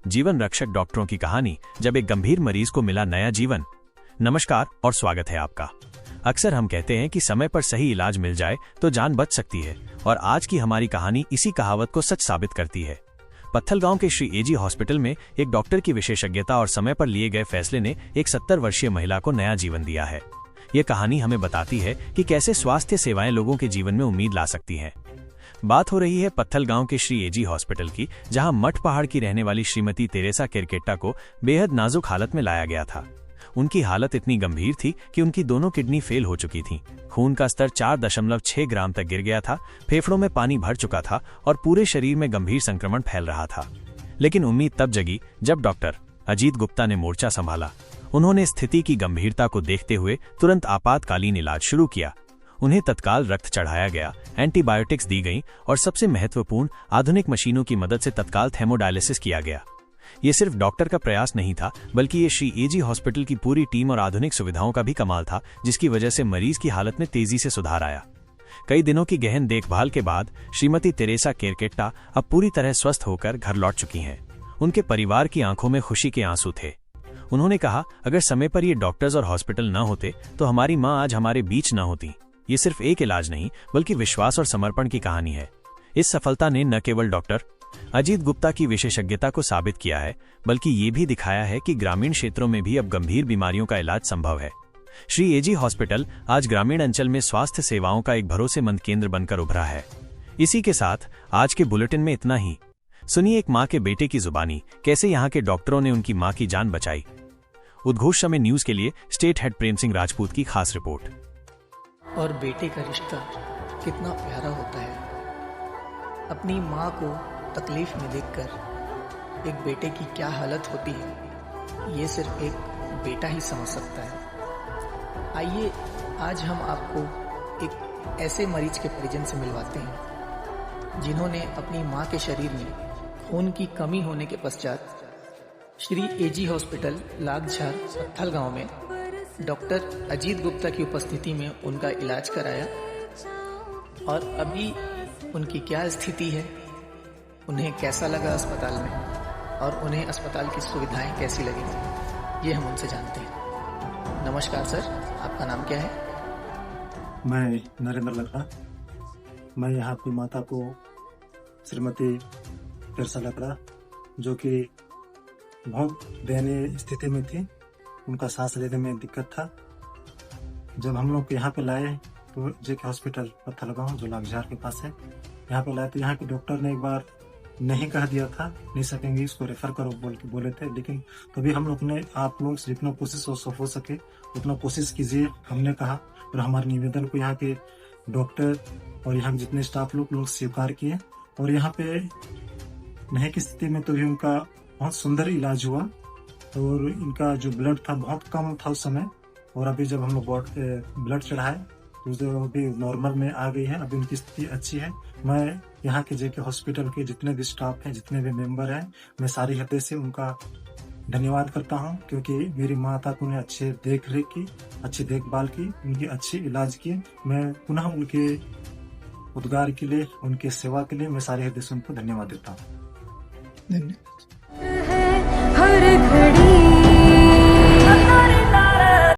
जीवन रक्षक डॉक्टरों की कहानी, जब एक गंभीर मरीज को मिला नया जीवन। नमस्कार और स्वागत है आपका। अक्सर हम कहते हैं कि समय पर सही इलाज मिल जाए तो जान बच सकती है, और आज की हमारी कहानी इसी कहावत को सच साबित करती है। पत्थलगांव के श्री एजी हॉस्पिटल में एक डॉक्टर की विशेषज्ञता और समय पर लिए गए फैसले ने एक 70 वर्षीय महिला को नया जीवन दिया है। ये कहानी हमें बताती है कि कैसे स्वास्थ्य सेवाएं लोगों के जीवन में उम्मीद ला सकती हैं। बात हो रही है पत्थलगांव के श्री एजी हॉस्पिटल की, जहां मठ पहाड़ की रहने वाली श्रीमती तेरेसा केरकेट्टा को बेहद नाजुक हालत में लाया गया था। उनकी हालत इतनी गंभीर थी कि उनकी दोनों किडनी फेल हो चुकी थीं। खून का स्तर 4.6 ग्राम तक गिर गया था, फेफड़ों में पानी भर चुका था और पूरे शरीर में गंभीर संक्रमण फैल रहा था। लेकिन उम्मीद तब जगी जब डॉक्टर अजीत गुप्ता ने मोर्चा संभाला। उन्होंने स्थिति की गंभीरता को देखते हुए तुरंत आपातकालीन इलाज शुरू किया। उन्हें तत्काल रक्त चढ़ाया गया, एंटीबायोटिक्स दी गईं और सबसे महत्वपूर्ण, आधुनिक मशीनों की मदद से तत्काल थेमोडायलिसिस किया गया। ये सिर्फ डॉक्टर का प्रयास नहीं था, बल्कि ये श्री एजी हॉस्पिटल की पूरी टीम और आधुनिक सुविधाओं का भी कमाल था, जिसकी वजह से मरीज की हालत में तेजी से सुधार आया। कई दिनों की गहन देखभाल के बाद श्रीमती तेरेसा केरकेट्टा अब पूरी तरह स्वस्थ होकर घर लौट चुकी हैं। उनके परिवार की आंखों में खुशी के आंसू थे। उन्होंने कहा, अगर समय पर ये डॉक्टर्स और हॉस्पिटल न होते तो हमारी माँ आज हमारे बीच न होती। ये सिर्फ एक इलाज नहीं, बल्कि विश्वास और समर्पण की कहानी है। इस सफलता ने न केवल डॉक्टर अजीत गुप्ता की विशेषज्ञता को साबित किया है, बल्कि ये भी दिखाया है कि ग्रामीण क्षेत्रों में भी अब गंभीर बीमारियों का इलाज संभव है। श्री एजी हॉस्पिटल आज ग्रामीण अंचल में स्वास्थ्य सेवाओं का एक भरोसेमंद केंद्र बनकर उभरा है। इसी के साथ आज के बुलेटिन में इतना ही। सुनिए एक माँ के बेटे की जुबानी, कैसे यहाँ के डॉक्टरों ने उनकी माँ की जान बचाई। उद्घोष समय न्यूज के लिए स्टेट हेड प्रेम सिंह राजपूत की खास रिपोर्ट। और बेटे का रिश्ता कितना प्यारा होता है। अपनी माँ को तकलीफ में देखकर एक बेटे की क्या हालत होती है, ये सिर्फ एक बेटा ही समझ सकता है। आइए आज हम आपको एक ऐसे मरीज के परिजन से मिलवाते हैं, जिन्होंने अपनी माँ के शरीर में खून की कमी होने के पश्चात श्री एजी हॉस्पिटल लागझार पत्थलगांव में डॉक्टर अजीत गुप्ता की उपस्थिति में उनका इलाज कराया। और अभी उनकी क्या स्थिति है, उन्हें कैसा लगा अस्पताल में, और उन्हें अस्पताल की सुविधाएं कैसी लगी, ये हम उनसे जानते हैं। नमस्कार सर, आपका नाम क्या है? मैं नरेंद्र लकड़ा। मैं यहाँ अपनी माता को श्रीमती तेरेसा लकड़ा, जो कि बहुत दयनीय स्थिति में थी, उनका सांस लेने में दिक्कत था। जब हम लोग यहाँ पे लाए तो जेके हॉस्पिटल पत्थलगांव, जो लागझार के पास है, यहाँ पे लाए तो यहाँ के डॉक्टर ने एक बार नहीं कह दिया था, नहीं सकेंगे, इसको रेफर करो बोले थे। लेकिन तभी हम लोग ने, आप लोग से जितना कोशिश हो सके उतना कोशिश कीजिए, हमने कहा। और हमारे निवेदन को यहाँ के डॉक्टर और यहाँ के जितने स्टाफ लोग स्वीकार किए। और यहाँ पे नहीं की स्थिति में तो भी उनका बहुत सुंदर इलाज हुआ। और इनका जो ब्लड था बहुत कम था उस समय, और अभी जब हम लोग ब्लड चढ़ाए तो अभी नॉर्मल में आ गई है। अभी उनकी स्थिति अच्छी है। मैं यहाँ के जेके हॉस्पिटल के जितने भी स्टाफ हैं, जितने भी मेंबर हैं, मैं सारी हृदय से उनका धन्यवाद करता हूँ, क्योंकि मेरी माता को उन्हें अच्छे देख रेख की, अच्छी देखभाल की, उनकी अच्छी इलाज की। मैं पुनः उनके उद्गार के लिए, उनके सेवा के लिए मैं सारी हृदय से उनको धन्यवाद देता हूँ। धन्यवाद। हर घड़ी